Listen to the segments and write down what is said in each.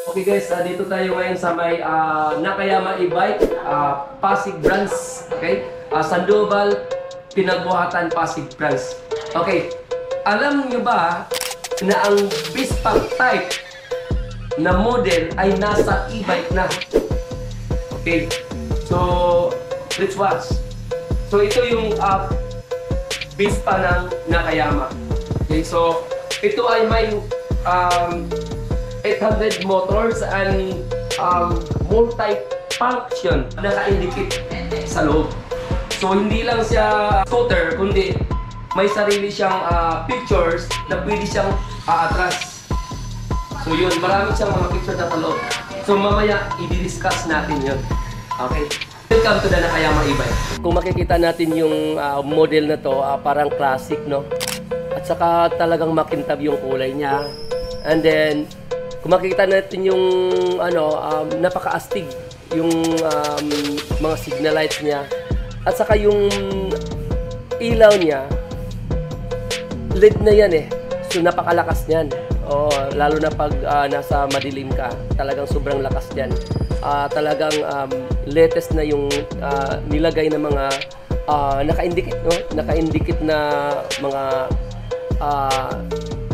Okay guys, dito tayo ngayon sa may Nakayama e-bike, Pasig Branch, okay? Sandoval, Pinagbuhatan, Pasig Branch. Okay, alam nyo ba na ang Bispang type na model ay nasa e-bike na? Okay, so let's watch. So ito yung Bispa ng Nakayama. Okay, so ito ay may 800 motors and multi-function na naka-indicate sa loob. So hindi lang siya scooter, kundi may sarili siyang pictures na pwede siyang atras. So yun, marami siyang mga pictures na sa loob. So mamaya i-discuss natin yun. Okay? Welcome to the Nakayama e-bike. Kung makikita natin yung model na to, parang classic, no? At saka talagang makintab yung kulay niya. And then kung makikita natin yung napaka-astig yung mga signal lights niya, at saka yung ilaw niya, LED na yan eh, so napakalakas niyan. Lalo na pag nasa madilim ka, talagang sobrang lakas niyan. Talagang latest na yung nilagay na mga naka-indicate, no? Naka-indicate na mga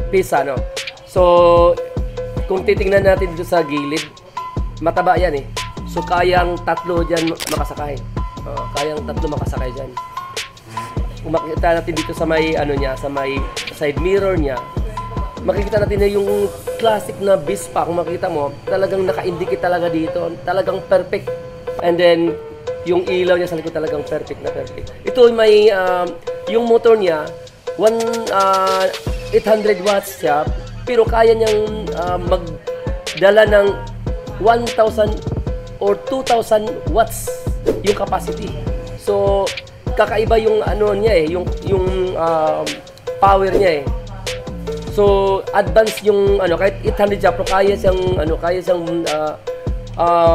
pisa, no? So kung titingnan natin dito sa gilid, mataba yan eh. So kayang tatlo dyan makasakay. Kayang tatlo makasakay dyan. Kung makikita natin dito sa may sa may side mirror niya, makikita natin na yung classic na Bispa. Kung makita mo, talagang naka-indicate talaga dito. Talagang perfect. And then yung ilaw niya sa likod talagang perfect na perfect. Ito may yung motor niya 800 watts siya, pero kaya niyang magdala ng 1,000 or 2,000 watts yung capacity. So kakaiba yung niya eh, yung power niya eh. So advanced yung kahit 800 siya, pero kaya siyang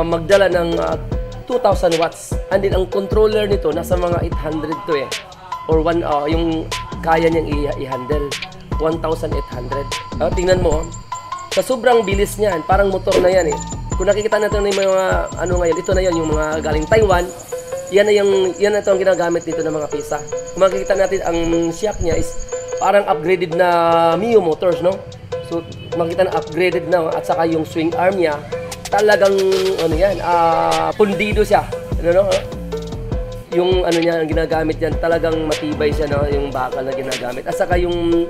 magdala ng 2,000 watts. And then ang controller nito nasa mga 800 to eh, or yung kaya niyang i-handle 1,800. Tingnan mo, sa sobrang bilis niyan, parang motor na yan eh. Kung nakikita natin yung mga ngayon, ito na yan, yung mga galing Taiwan, yan na ito ang ginagamit dito ng mga pisa. Kung makikita natin, ang shock niya is parang upgraded na Mio Motors, no? So makikita na upgraded na, at saka yung swing arm niya, talagang pundido siya. Yung niya, ang ginagamit yan, talagang matibay siya, no? Yung bakal na ginagamit. At saka yung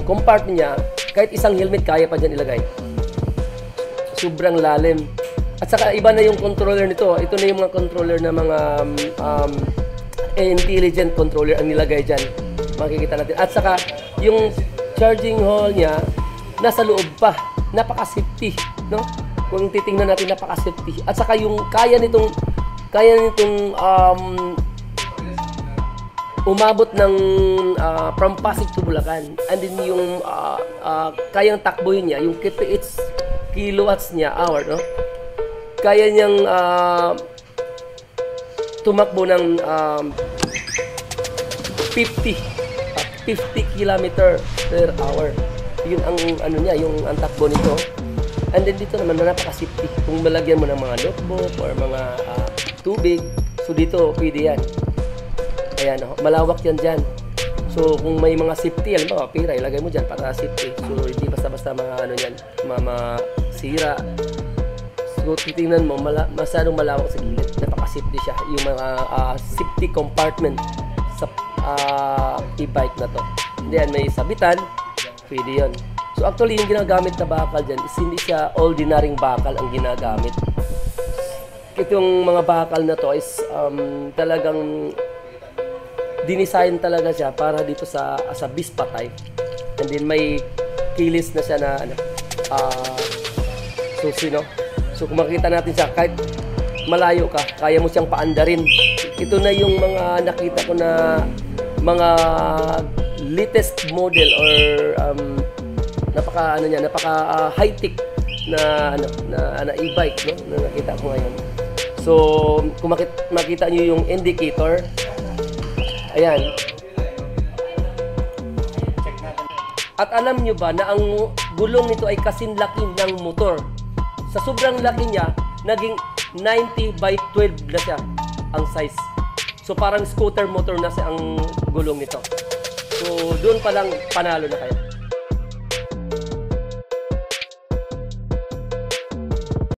compartment niya, kahit isang helmet kaya pa dyan ilagay. Sobrang lalim. At saka iba na yung controller nito. Ito na yung mga controller na mga intelligent controller ang nilagay dyan. Makikita natin. At saka yung charging hole niya nasa loob pa. Napaka-safety, no? Kung titingnan natin, napaka-safety. At saka yung kaya nitong umabot ng from Pasig to Bulacan. And then yung kayang takbohin niya, yung kph kilowatts niya hour, no? Kaya niyang tumakbo ng 50 kilometer per hour. Yun ang niya, yung ang takbo nito. And then dito naman napaka-safety. Kung malagyan mo ng mga notebook or mga tubig, so dito pwede yan. Ayan, malawak yan dyan. So kung may mga safety, alam ba, pira, ilagay mo dyan para safety. So hindi basta-basta mga yan, masira. So titingnan mo, masyadong malawak sa gilid. Napaka-safety siya. Yung mga safety compartment sa e-bike na to. Then may sabitan, pwede yun. So actually yung ginagamit na bakal dyan is hindi siya ordinary bakal ang ginagamit. Itong mga bakal na to is talagang dinisign talaga siya para dito sa Bispa type. And then may kilis na siya na susi, no? So kung makita natin siya, kahit malayo ka, kaya mo siyang paandarin. Ito na yung mga nakita ko na mga latest model or napaka high-tech na e-bike, no? Na nakita ko ngayon. So kung makita niyo yung indicator, ayan. At alam nyo ba na ang gulong nito ay kasinlaki ng motor? Sa sobrang laki niya, naging 90 by 12 na siya ang size. So parang scooter motor na siya ang gulong nito. So doon pa lang panalo na kayo.